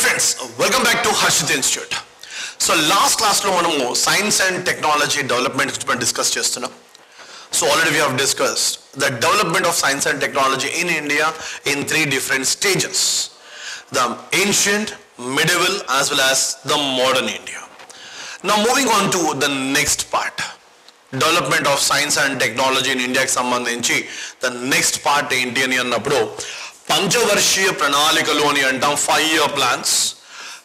friends, welcome back to Harshit Institute. So last class lo manamu science and technology development guరించి discuss చేస్తున్నాం. So already we have discussed the development of science and technology in India in three different stages: the ancient, medieval, as well as the modern India. Now moving on to the next part, development of science and technology in India కి సంబంధించి the next part ఏంటి అని అన్నప్పుడు పంచవర్షీయ ప్రణాళికలు అని అంటాం, 5-year plans.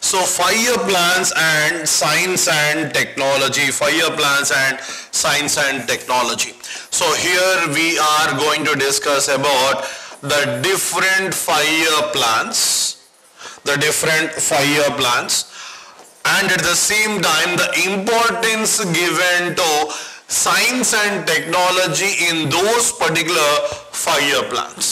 So 5-year plans and science and technology, 5-year plans and science and technology. So here we are going to discuss about the different 5-year plans, and at the same time the importance given to science and technology in those particular 5-year plans.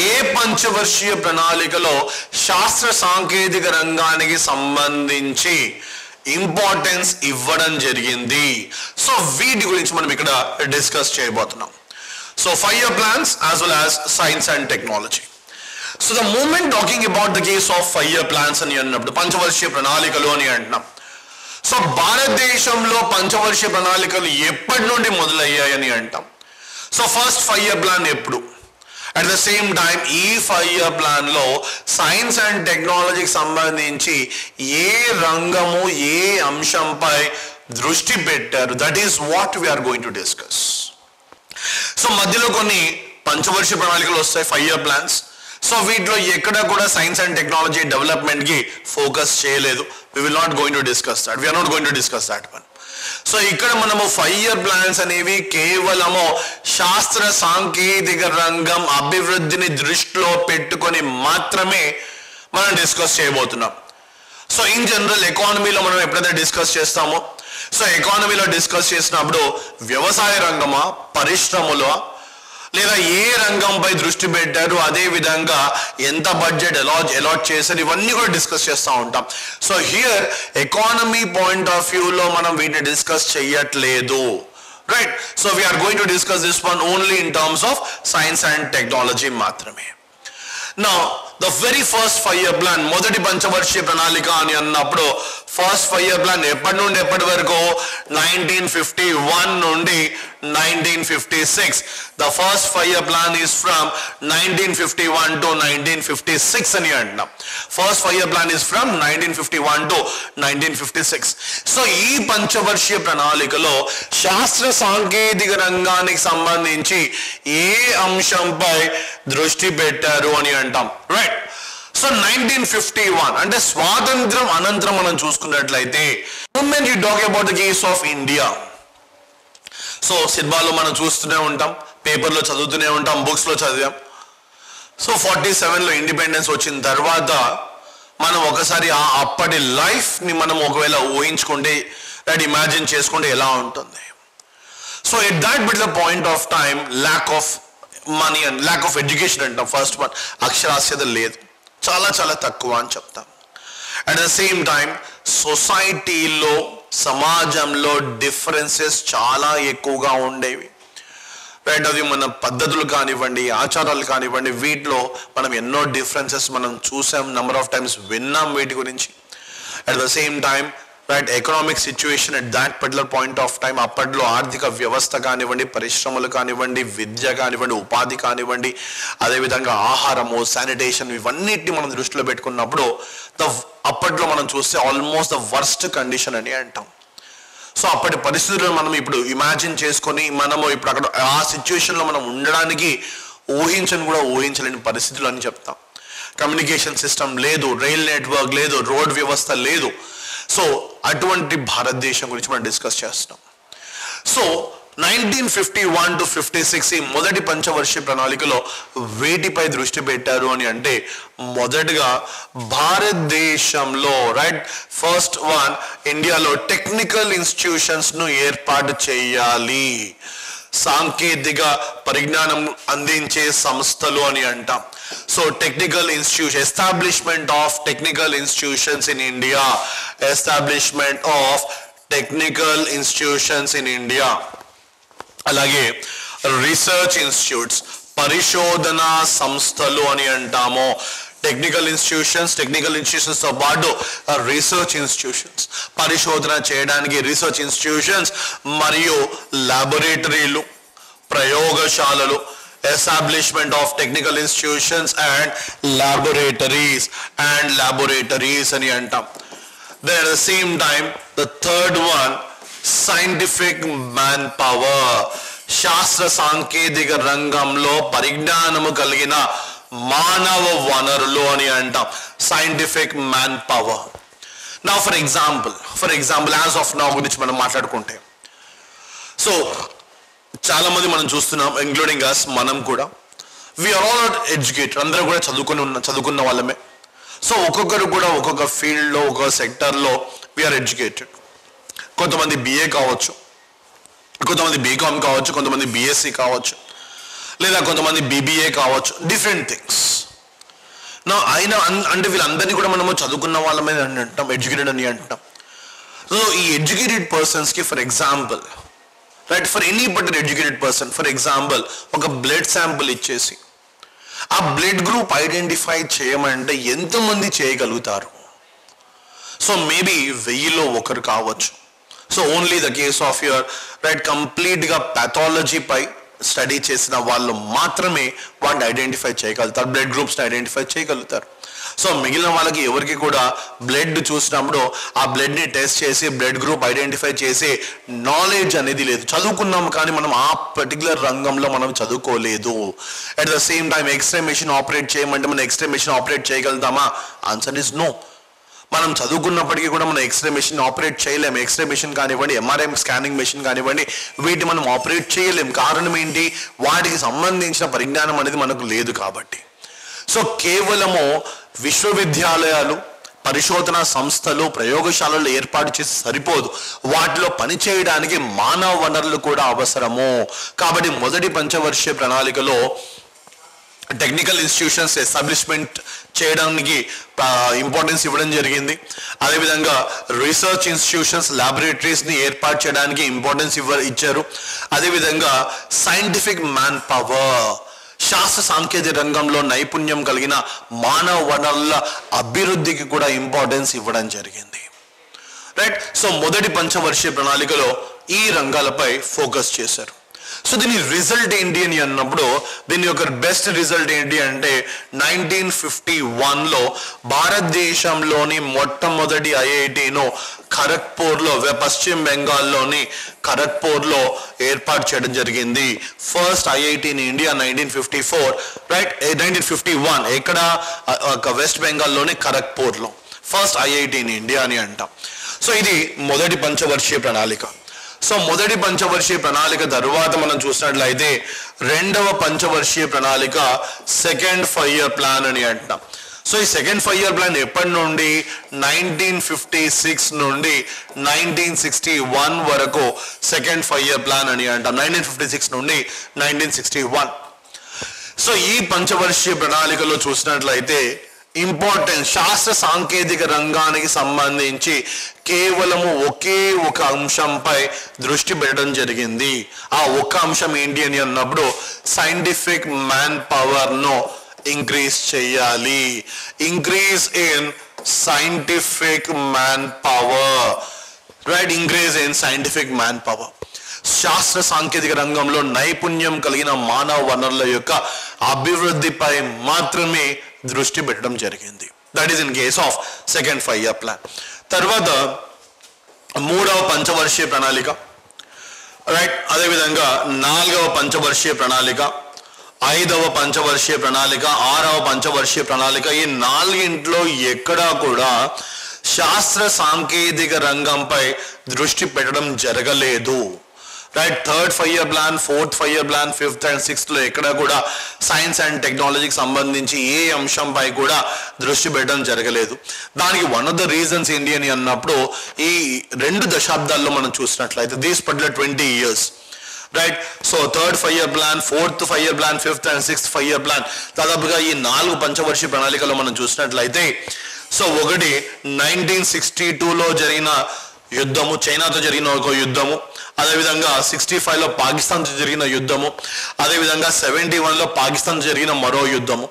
ఏ పంచవర్షీయ ప్రణాళికలో శాస్త్ర సాంకేతిక రంగానికి సంబంధించి importance ఇవ్వడం జరిగింది. So వీటి గురించి మనం ఇక్కడ డిస్కస్ చేయబోతున్నాం. So 5-year plans as well as science and technology. So the moment talking about the case of 5-year plans అని అన్నప్పుడు పంచవర్షీయ ప్రణాళికలు అని అంటున్నాం. సో భారతదేశంలో పంచవర్షీయ ప్రణాళికలు ఎప్పటి నుండి మొదలయ్యాయని అంటాం. సో ఫస్ట్ 5-year plan ఎప్పుడు? అట్ ద సేమ్ టైం ఈ 5-year plan లో సైన్స్ అండ్ టెక్నాలజీకి సంబంధించి ఏ రంగము ఏ అంశంపై దృష్టి పెట్టారు, that is what we are going to discuss. So మధ్యలో కొన్ని పంచవర్షీయ ప్రణాళికలు వస్తాయి, 5-year plans. సో వీటిలో ఎక్కడ కూడా సైన్స్ అండ్ టెక్నాలజీ డెవలప్మెంట్ కి ఫోకస్ చేయలేదు. We will not going to discuss that, we are not going to discuss that one. So ఇక్కడ మనము 5-year plans అనేవి కేవలము శాస్త్ర సాంకేతిక రంగం అభివృద్ధిని దృష్టిలో పెట్టుకొని మాత్రమే మనం డిస్కస్ చేయబోతున్నాం. సో ఇన్ జనరల్ ఎకానమీలో మనం ఎప్పుడైతే డిస్కస్ చేస్తామో, సో ఎకానమీలో డిస్కస్ చేసినప్పుడు వ్యవసాయ రంగమా, పరిశ్రమలో, లేదా ఏ రంగంపై దృష్టి పెట్టారు, అదే విధంగా ఎంత బడ్జెట్ అలాట్ చేశారు, ఇవన్నీ కూడా డిస్కస్ చేస్తూ ఉంటాం. So here economy point of వ్యూలో మనం వీటిని డిస్కస్ చేయట్లేదు, right? So we are going to discuss this one only in terms of science and technology మాత్రమే. Now the very first 5-year plan, మొదటి పంచవర్షీయ ప్రణాళిక అని అన్నప్పుడు ఫస్ట్ 5-year plan ఎప్పటి నుండి ఎప్పటి వరకు? 1951 నుండి 1956. The first 5-year plan is from 1951 to 1956 అని అంటున్నాం. First 5-year plan is from 1951 to 1956. So ఈ పంచవర్షీయ ప్రణాళికలో శాస్త్ర సాంకేతిక రంగానికి సంబంధించి ఏ అంశంపై దృష్టి పెట్టారు అని అంటాం, రైట్? సో 1951 అంటే స్వాతంత్రం అనంతరం మనం చూసుకున్నట్లయితే, moment you talk about the case of India. So సినిమాలో మనం చూస్తూనే ఉంటాం, పేపర్లో చదువుతూనే ఉంటాం, బుక్స్లో చదివాం. సో 47లో ఇండిపెండెన్స్ వచ్చిన తర్వాత మనం ఒకసారి అప్పటి లైఫ్ని మనం ఒకవేళ ఊహించుకుంటే, రైట్, ఇమాజిన్ చేసుకుంటే ఎలా ఉంటుంది. So at that particular point of time lack of money and lack of education అంటాం. ఫస్ట్ వన్, అక్షరాస్యత లేదు, చాలా చాలా తక్కువ అని చెప్తాం. అట్ ద సేమ్ టైం సొసైటీలో, సమాజంలో డిఫరెన్సెస్ చాలా ఎక్కువగా ఉండేవి, రైట్? అది మన పద్ధతులు కానివ్వండి, ఆచారాలు కానివ్వండి, వీటిలో మనం ఎన్నో డిఫరెన్సెస్ మనం చూసాం, నెంబర్ ఆఫ్ టైమ్స్ విన్నాం వీటి గురించి. At the same time, right, economic situation at that particular point of time, అప్పట్లో ఆర్థిక వ్యవస్థ కానివ్వండి, పరిశ్రమలు కానివ్వండి, విద్య కానివ్వండి, ఉపాధి కానివ్వండి, అదేవిధంగా ఆహారము, శానిటేషన్, ఇవన్నిటిని మనం దృష్టిలో పెట్టుకున్నప్పుడు అప్పట్లో మనం చూస్తే ఆల్మోస్ట్ ద వర్స్ట్ కండిషన్ అని అంటాం. సో అప్పటి పరిస్థితులను మనం ఇప్పుడు ఇమాజిన్ చేసుకొని మనము ఇప్పుడు అక్కడ ఆ సిచ్యువేషన్లో మనం ఉండడానికి ఊహించలేని పరిస్థితులు అని చెప్తాం. కమ్యూనికేషన్ సిస్టమ్ లేదు, రైల్ నెట్వర్క్ లేదు, రోడ్ వ్యవస్థ లేదు. సో అటువంటి భారతదేశం గురించి మనం డిస్కస్ చేస్తున్నాం. సో 1951 to 56 ఈ మొదటి పంచవర్షీయ ప్రణాళికలో వేటిపై దృష్టి పెట్టారు అని అంటే, మొదటిగా భారతదేశంలో, రైట్, ఫస్ట్ వన్, ఇండియాలో టెక్నికల్ ఇన్స్టిట్యూషన్స్ ను ఏర్పాటు చేయాలి, సాంకేతిక పరిజ్ఞానం అందించే సంస్థలు అని అంటాం. So technical institution, establishment of technical institutions in India, establishment of technical institutions in India. అలాగే రీసెర్చ్ ఇన్స్టిట్యూట్స్, పరిశోధనా సంస్థలు అని అంటాము. టెక్నికల్ ఇన్స్టిట్యూషన్స్ తో పాటు రీసెర్చ్ ఇన్స్టిట్యూషన్స్, పరిశోధన చేయడానికి రీసెర్చ్ ఇన్స్టిట్యూషన్స్ మరియు లాబొరేటరీలు, ప్రయోగశాలలు, establishment of technical institutions and laboratories అని అంటాం. Then at the same time the third one, scientific manpower, శాస్త్ర సాంకేతిక రంగంలో పరిజ్ఞానము కలిగిన మానవ వనరులు అని అంటాం, scientific manpower. Now for example as of now గురించి మనం మాట్లాడుకుంటే, సో చాలా మంది మనం చూస్తున్నాం, ఇంక్లూడింగ్ అస్, మనం కూడా we are all not educated, అందరూ కూడా చదువుకున్న వాళ్ళమే. సో ఒక్కొక్కరు కూడా ఒక్కొక్క ఫీల్డ్లో, ఒక్కొక్క సెక్టర్లో వీఆర్ ఎడ్యుకేటెడ్. కొంతమంది బిఏ కావచ్చు, కొంతమంది బీకామ్ కావచ్చు, కొంతమంది బిఎస్సి కావచ్చు, లేదా కొంతమంది బీబీఏ కావచ్చు, డిఫరెంట్ థింగ్స్. నా అయినా అంటే వీళ్ళందరినీ కూడా మనము చదువుకున్న వాళ్ళమే అని అంటాం, ఎడ్యుకేటెడ్ అని అంటాం. సో ఈ ఎడ్యుకేటెడ్ పర్సన్స్కి for example, right, for any particular educated person, for example ఒక బ్లడ్ శాంపుల్ ఇచ్చేసి ఆ బ్లడ్ గ్రూప్ ఐడెంటిఫై చేయమంటే ఎంతమంది చేయగలుగుతారు? సో మేబీ 1000లో ఒకరు కావచ్చు. So only the case of your, right, కంప్లీట్గా ప్యాథాలజీపై స్టడీ చేసిన వాళ్ళు మాత్రమే వాటిని ఐడెంటిఫై చేయగలుగుతారు, బ్లడ్ గ్రూప్స్ని ఐడెంటిఫై చేయగలుగుతారు. సో మిగిలిన వాళ్ళకి ఎవరికి కూడా బ్లడ్ చూసినప్పుడు ఆ బ్లడ్ని టెస్ట్ చేసి బ్లడ్ గ్రూప్ ఐడెంటిఫై చేసే నాలెడ్జ్ అనేది లేదు. చదువుకున్నాం కానీ మనం ఆ పర్టికులర్ రంగంలో మనం చదువుకోలేదు. At the same time x-ray machine operate చేయమంటే మనం ఎక్స్రే మెషిన్ ఆపరేట్ చేయగలుగుతామా? Answer is no. మనం చదువుకున్నప్పటికీ కూడా మనం ఎక్స్రే మెషిన్ ఆపరేట్ చేయలేము. ఎక్స్రే మెషిన్ కానివ్వండి, ఎంఆర్ఐ స్కానింగ్ మెషిన్ కానివ్వండి, వీటిని మనం ఆపరేట్ చేయలేము. కారణం ఏంటి? వాటికి సంబంధించిన పరిజ్ఞానం అనేది మనకు లేదు కాబట్టి. సో కేవలము విశ్వవిద్యాలయాలు, పరిశోధన సంస్థలు, ప్రయోగశాలలు ఏర్పాటు చేసి సరిపోదు, వాటిలో పనిచేయడానికి మానవ వనరులు కూడా అవసరము. కాబట్టి మొదటి పంచవర్షీయ ప్రణాళికలో టెక్నికల్ ఇన్స్టిట్యూషన్స్ ఎస్టాబ్లిష్మెంట్ చేయడానికి ఇంపార్టెన్స్ ఇవ్వడం జరిగింది. అదేవిధంగా రీసెర్చ్ ఇన్స్టిట్యూషన్స్, ల్యాబొరేటరీస్ని ఏర్పాటు చేయడానికి ఇంపార్టెన్స్ ఇచ్చారు. అదేవిధంగా సైంటిఫిక్ మ్యాన్ పవర్, శాస్త్ర సాంకేతిక రంగంలో నైపుణ్యం కలిగిన మానవ వనరుల అభివృద్ధికి కూడా ఇంపార్టెన్స్ ఇవ్వడం జరిగింది. రైట్. సో మొదటి పంచవర్షీయ ప్రణాళికలో ఈ రంగాలపై ఫోకస్ చేశారు. సో దీని రిజల్ట్ ఏంటి అని అన్నప్పుడు, దీని యొక్క బెస్ట్ రిజల్ట్ ఏంటి అంటే 1951లో భారతదేశంలోని మొట్టమొదటి ఐఐటిను ఖరగ్పూర్లో, పశ్చిమ బెంగాల్లోని ఖరగ్పూర్లో ఏర్పాటు చేయడం జరిగింది. First IIT in India 1954, right, 1951 ఎక్కడ? వెస్ట్ బెంగాల్లోని ఖరగ్పూర్లో ఫస్ట్ ఐఐటి ఇన్ ఇండియా అని అంటాం. సో ఇది మొదటి పంచవర్షీయ ప్రణాళిక. సో మొదటి పంచవర్షీయ ప్రణాళిక తరువాత మనం చూసినట్లయితే రెండవ పంచవర్షీయ ప్రణాళిక, సెకండ్ 5 ఇయర్ ప్లాన్ అని అంటాం. సో ఈ సెకండ్ 5 ఇయర్ ప్లాన్ ఎప్పటి నుండి? 1956 నుండి 1961 వరకు సెకండ్ 5 ఇయర్ ప్లాన్ అని అంటాం. 1956 నుండి 1961. సో ఈ పంచవర్షీయ ప్రణాళికలో చూసినట్లయితే ఇంపార్టెంట్ శాస్త్ర సాంకేతిక రంగానికి సంబంధించి కేవలము ఒకే ఒక అంశంపై దృష్టి పెట్టడం జరిగింది. ఆ ఒక్క అంశం ఏంటి అని అన్నప్పుడు సైంటిఫిక్ మ్యాన్ పవర్ను ఇంక్రీజ్ చేయాలి. Increase in scientific man power, right, increase in scientific man power. శాస్త్ర సాంకేతిక రంగంలో నైపుణ్యం కలిగిన మానవ వనరుల యొక్క అభివృద్ధిపై మాత్రమే దృష్టి పెట్టడం జరిగింది. That is in case of second 5 year plan. తర్వాత మూడవ పంచవర్షీయ ప్రణాళిక, రైట్, అదేవిధంగా 4వ పంచవర్షీయ ప్రణాళిక, 5వ పంచవర్షీయ ప్రణాళిక, 6వ పంచవర్షీయ ప్రణాళిక. ఈ 4గింట్లో ఎక్కడా కూడా శాస్త్ర సాంకేతిక రంగంపై దృష్టి పెట్టడం జరగలేదు. Right, third 5 year plan, fourth 5 year plan, 5th and 6th లో ఎక్కడ కూడా సైన్స్ అండ్ టెక్నాలజీకి సంబంధించి ఏ అంశంపై కూడా దృష్టి పెట్టడం జరగలేదు. దానికి వన్ ఆఫ్ ద రీజన్స్ ఏంటి అని అన్నప్పుడు, ఈ 2 దశాబ్దాల్లో మనం చూసినట్లయితే these particular 20 years, right. So third 5 year plan, fourth 5 year plan, 5th and 6th 5 year plan, దాదాపుగా ఈ 4 పంచవర్షీయ ప్రణాళికలో మనం చూసినట్లయితే, సో ఒకటి 1962లో జరిగిన యుద్ధము, చైనాతో జరిగిన ఒక యుద్ధము, అదేవిధంగా 65లో పాకిస్తాన్తో జరిగిన యుద్ధము, అదేవిధంగా 71లో పాకిస్తాన్తో జరిగిన మరో యుద్ధము.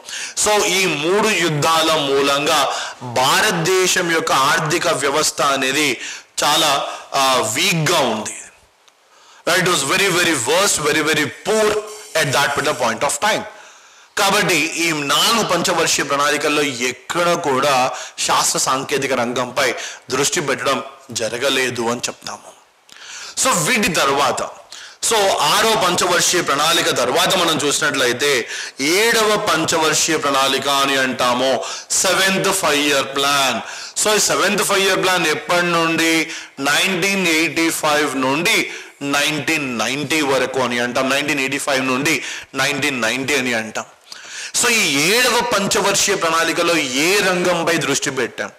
సో ఈ 3 యుద్ధాల మూలంగా భారతదేశం యొక్క ఆర్థిక వ్యవస్థ అనేది చాలా వీక్గా ఉంది. It was very very worst, very very poor at that particular point of time. కాబట్టి ఈ 4 పంచవర్షీయ ప్రణాళికల్లో ఎక్కడ కూడా శాస్త్ర సాంకేతిక రంగంపై దృష్టి పెట్టడం జరగలేదు అని చెప్తాము. సో వీటి తర్వాత, సో 6వ పంచవర్షీయ ప్రణాళిక తర్వాత మనం చూసినట్లయితే 7వ పంచవర్షీయ ప్రణాళిక అని అంటాము, 7th 5-year ప్లాన్. సో ఈ 7th 5-year ప్లాన్ ఎప్పటి నుండి 1985 నుండి 1990 వరకు అని అంటాం, 1985 నుండి 1990 అని అంటాం. సో ఈ 7వ పంచవర్షీయ ప్రణాళికలో ఏ రంగంపై దృష్టి పెట్టాం,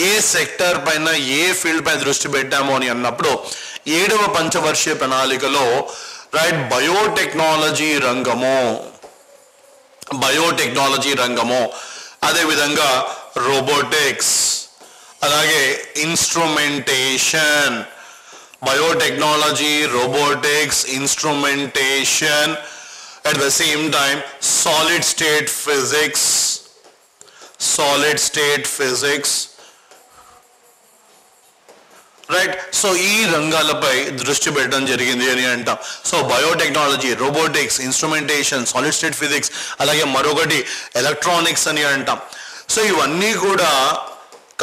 ఏ సెక్టర్ పైన, ఏ ఫీల్డ్ పై దృష్టి పెట్టాము అని అన్నప్పుడు 7వ పంచవర్షీయ ప్రణాళికలో రైట్ బయోటెక్నాలజీ రంగము, అదేవిధంగా రోబోటిక్స్, అలాగే instrumentation, biotechnology, robotics, instrumentation, at the same time solid state physics, right. So ఈ రంగాలపై దృష్టి పెట్టడం జరిగింది అని అంటాం. So biotechnology, robotics, instrumentation, solid state physics, అలాగే మరొకటి ఎలక్ట్రానిక్స్ అని అంటాం. సో ఇవన్నీ కూడా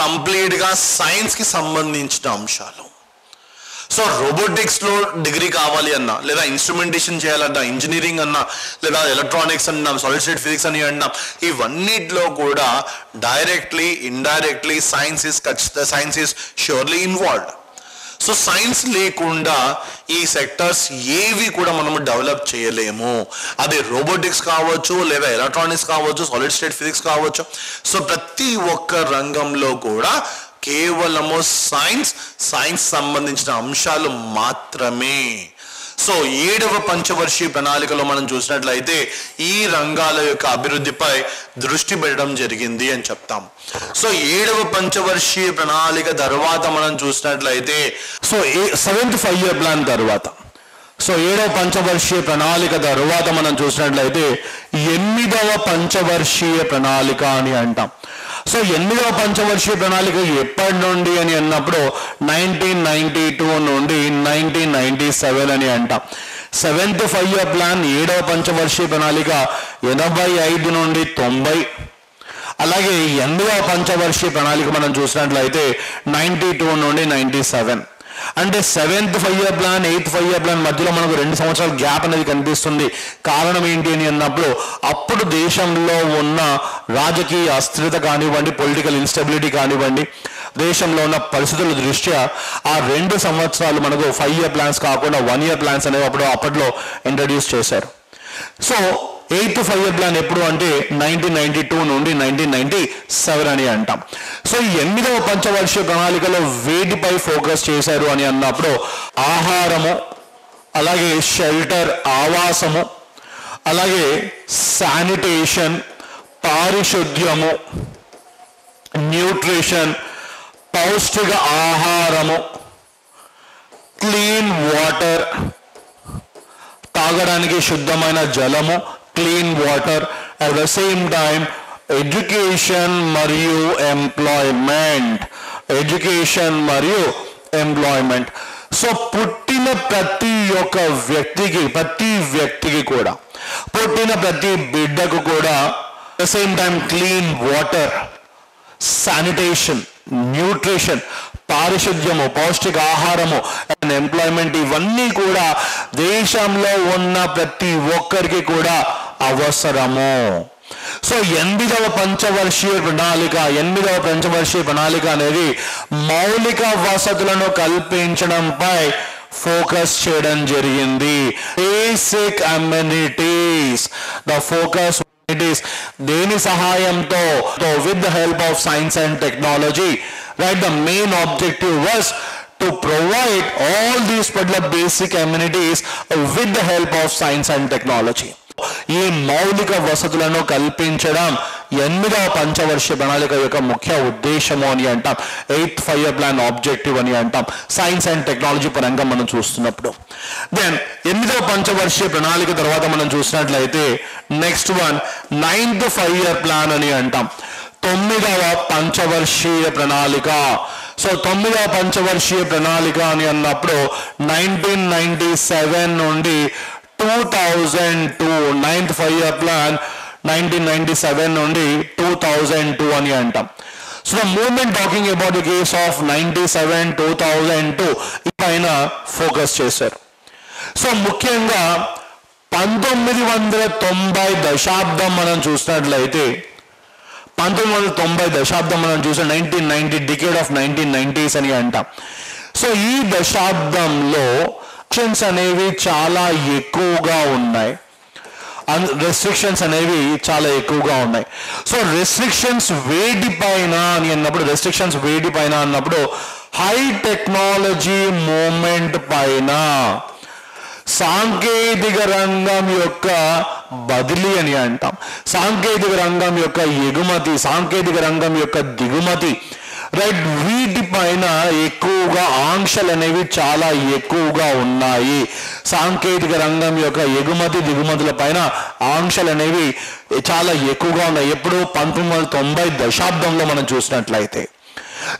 కంప్లీట్గా సైన్స్కి సంబంధించిన అంశాలు. సో రోబోటిక్స్లో డిగ్రీ కావాలి అన్నా, లేదా ఇన్స్ట్రుమెంటేషన్ చేయాలన్నా, ఇంజనీరింగ్ అన్నా, లేదా ఎలక్ట్రానిక్స్ అన్నాం, సాలిడ్ స్టేట్ ఫిజిక్స్ అని అన్నాం, ఇవన్నిట్లో కూడా directly indirectly science is surely involved. So science లేకుండా ఈ సెక్టర్స్ ఏవి కూడా మనము డెవలప్ చేయలేము. అది రోబోటిక్స్ కావచ్చు, లేదా ఎలక్ట్రానిక్స్ కావచ్చు, సాలిడ్ స్టేట్ ఫిజిక్స్ కావచ్చు. సో ప్రతి ఒక్క రంగంలో కూడా కేవలము సైన్స్ సంబంధించిన అంశాలు మాత్రమే. సో 7వ పంచవర్షీయ ప్రణాళికలో మనం చూసినట్లయితే ఈ రంగాల యొక్క అభివృద్ధిపై దృష్టి పెట్టడం జరిగింది అని చెప్తాం. సో 7వ పంచవర్షీయ ప్రణాళిక తర్వాత మనం చూసినట్లయితే, సో 7th 5-year ప్లాన్ తర్వాత, సో 7వ పంచవర్షీయ ప్రణాళిక తర్వాత మనం చూసినట్లయితే 8వ పంచవర్షీయ ప్రణాళిక అని అంటాం. సో 8వ పంచవర్షీయ ప్రణాళిక ఎప్పటి నుండి అని అన్నప్పుడు 1992 నుండి 1997 అని అంటాం. 7th 5-year ప్లాన్ 7వ పంచవర్షీయ ప్రణాళిక 85 నుండి 90. అలాగే 8వ పంచవర్షీయ ప్రణాళిక మనం చూసినట్లయితే 92 నుండి 97. అంటే 7th 5-year plan 8th 5-year plan మధ్యలో మనకు 2 సంవత్సరాల గ్యాప్ అనేది కనిపిస్తుంది. కారణం ఏంటి అని అన్నప్పుడు అప్పుడు దేశంలో ఉన్న రాజకీయ అస్థిరత కానివ్వండి, పొలిటికల్ ఇన్స్టెబిలిటీ కానివ్వండి, దేశంలో ఉన్న పరిస్థితుల దృష్ట్యా ఆ 2 సంవత్సరాలు మనకు 5-year ప్లాన్స్ కాకుండా 1-year ప్లాన్స్ అనేవి అప్పట్లో ఇంట్రడ్యూస్ చేశారు. సో 8th 5-year ప్లాన్ ఎప్పుడు అంటే 1992 నుండి 1997 అని అంటాం. సో ఈ 8వ పంచవర్షీయ ప్రణాళికలో వేటిపై ఫోకస్ చేశారు అని అన్నప్పుడు ఆహారము, అలాగే షెల్టర్ ఆవాసము, అలాగే శానిటేషన్, పారిశుద్ధ్యము, న్యూట్రిషన్ పౌష్టిక ఆహారము, క్లీన్ వాటర్ తాగడానికి శుద్ధమైన జలము, clean water, at the same time education మరియు ఎంప్లాయ్మెంట్. సో పుట్టిన ప్రతి వ్యక్తికి కూడా, పుట్టిన ప్రతి బిడ్డకు కూడా at the same time clean water, sanitation, nutrition, పారిశుద్ధ్యము, పౌష్టిక ఆహారము అండ్ ఎంప్లాయ్మెంట్, ఇవన్నీ కూడా దేశంలో ఉన్న ప్రతి ఒక్కరికి కూడా అవసరము. సో 8వ పంచవర్షీయ ప్రణాళిక అనేది మౌలిక వసతులను కల్పించడంపై ఫోకస్ చేయడం జరిగింది. బేసిక్ అమ్యూనిటీస్, ద ఫోకస్ దేని సహాయంతో, with the help of science and technology, right? The main objective was to provide all these particular basic amenities with the help of science and technology. ఈ మౌలిక వసతులను కల్పించడం ఎనిమిదవ పంచవర్షీయ ప్రణాళిక యొక్క ముఖ్య ఉద్దేశము అని అంటాం. 8th 5-year plan ఆబ్జెక్టివ్ అని అంటాం సైన్స్ అండ్ టెక్నాలజీ పరంగా మనం చూస్తున్నప్పుడు. దెన్ 8వ పంచవర్షీయ ప్రణాళిక తర్వాత మనం చూసినట్లయితే next one 9th 5-year plan అని అంటాం. 9వ పంచవర్షీయ ప్రణాళిక. సో 9వ పంచవర్షీయ ప్రణాళిక అని అన్నప్పుడు 1997 నుండి 2002 9th 5-year plan 1997 నుండి 2002 అని అంటాం. So the moment talking about the case of 97 2002 పైన ఫోకస్ చేశారు. సో ముఖ్యంగా 1990 దశాబ్దం మనం చూసినట్లయితే 1990 దశాబ్దం మనం చూసిన 1990 డికేడ్ ఆఫ్ 1990s అని అంటాం. సో ఈ దశాబ్దంలో రెస్ట్రిక్షన్స్ అనేవి చాలా ఎక్కువగా ఉన్నాయి. రెస్ట్రిక్షన్స్ అనేవి చాలా ఎక్కువగా ఉన్నాయి. సో రెస్ట్రిక్షన్స్ వేటిపైన అని అన్నప్పుడు రెస్ట్రిక్షన్స్ వేటిపైన అన్నప్పుడు హై టెక్నాలజీ మూమెంట్ పైన, సాంకేతిక రంగం యొక్క బదిలీ అని అంటాం, సాంకేతిక రంగం యొక్క ఎగుమతి, సాంకేతిక రంగం యొక్క దిగుమతి, రైట్, వీటిపైన ఎక్కువగా ఆంక్షలు అనేవి చాలా ఎక్కువగా ఉన్నాయి. సాంకేతిక రంగం యొక్క ఎగుమతి దిగుమతుల పైన ఆంక్షలు అనేవి చాలా ఎక్కువగా ఉన్నాయి. ఎప్పుడు 1990 దశాబ్దంలో మనం చూసినట్లయితే.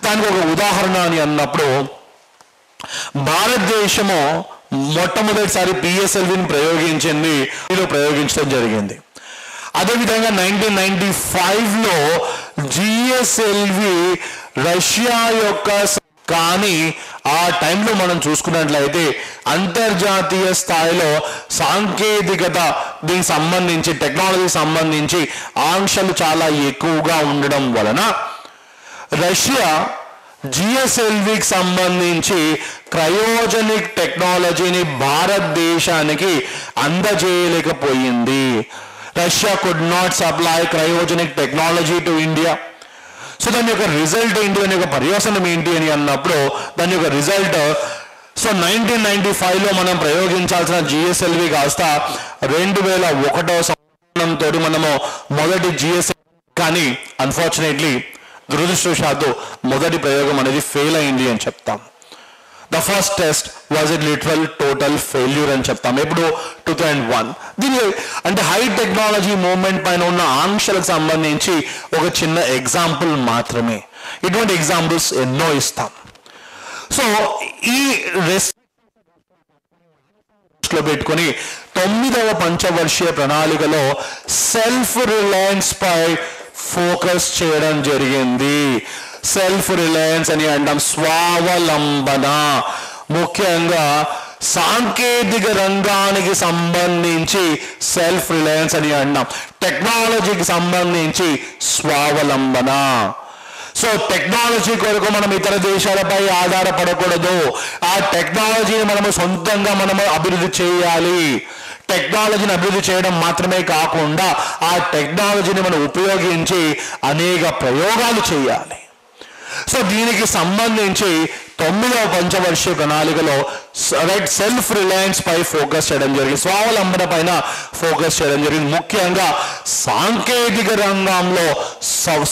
దానికి ఒక ఉదాహరణ అని అన్నప్పుడు భారతదేశము మొట్టమొదటిసారి పిఎస్ఎల్విని ప్రయోగించడం జరిగింది. అదేవిధంగా 1995లో జిఎస్ఎల్వి రష్యా యొక్క, కానీ ఆ టైంలో మనం చూసుకున్నట్లయితే అంతర్జాతీయ స్థాయిలో సాంకేతికత దీనికి సంబంధించి టెక్నాలజీ సంబంధించి ఆంక్షలు చాలా ఎక్కువగా ఉండడం వలన రష్యా జిఎస్ఎల్వికి సంబంధించి క్రయోజనిక్ టెక్నాలజీని భారతదేశానికి అందజేయలేకపోయింది. Russia could not supply cryogenic technology to India. So దాని యొక్క రిజల్ట్ ఏంటి, దాని యొక్క పర్యవసనం ఏంటి అని అన్నప్పుడు దాని యొక్క రిజల్ట్, సో 1995లో మనం ప్రయోగించాల్సిన జిఎస్ఎల్వి కాస్త 2001 సంవత్సరంతో మనము మొదటి జిఎస్ఎల్వి, కానీ అన్ఫార్చునేట్లీ దురదృష్టవశాత్తు మొదటి ప్రయోగం అనేది ఫెయిల్ అయింది అని చెప్తాం. The first test was a literal total failure అని చెప్తాం. ఎప్పుడు 2001. దీని అంటే హై టెక్నాలజీ మూవ్మెంట్ పైన ఉన్న ఆంక్షలకు సంబంధించి ఒక చిన్న ఎగ్జాంపుల్ మాత్రమే. ఇటువంటి ఎగ్జాంపుల్స్ ఎన్నో ఇస్తాం. సో ఈ లో పెట్టుకొని 9వ పంచవర్షీయ ప్రణాళికలో సెల్ఫ్ రిలయన్స్ పై ఫోకస్ చేయడం జరిగింది. సెల్ఫ్ రిలయన్స్ అని అంటాం, స్వావలంబన. ముఖ్యంగా సాంకేతిక రంగానికి సంబంధించి సెల్ఫ్ రిలయన్స్ అని అంటాం, టెక్నాలజీకి సంబంధించి స్వావలంబన. సో టెక్నాలజీ కొరకు మనం ఇతర దేశాలపై ఆధారపడకూడదు. ఆ టెక్నాలజీని మనము సొంతంగా మనము అభివృద్ధి చేయాలి. టెక్నాలజీని అభివృద్ధి చేయడం మాత్రమే కాకుండా ఆ టెక్నాలజీని మనం ఉపయోగించి అనేక ప్రయోగాలు చేయాలి. సో దీనికి సంబంధించి 9వ పంచవర్షీయ ప్రణాళికలో సెల్ఫ్ రిలయన్స్ పై ఫోకస్ చేయడం జరిగింది, స్వావలంబన పైన ఫోకస్ చేయడం జరిగింది. ముఖ్యంగా సాంకేతిక రంగంలో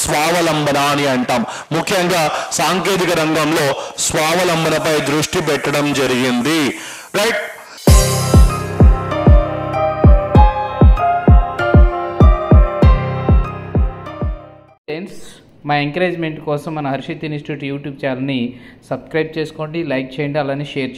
స్వావలంబన అని అంటాం. ముఖ్యంగా సాంకేతిక రంగంలో స్వావలంబనపై దృష్టి పెట్టడం జరిగింది. రైట్. మా ఎంకరేజ్మెంట్ కోసం మన హర్షిత్ ఇన్స్టిట్యూట్ యూట్యూబ్ ఛానల్ని సబ్స్క్రైబ్ చేసుకోండి, లైక్ చేయండి, అలానే షేర్ చేయండి.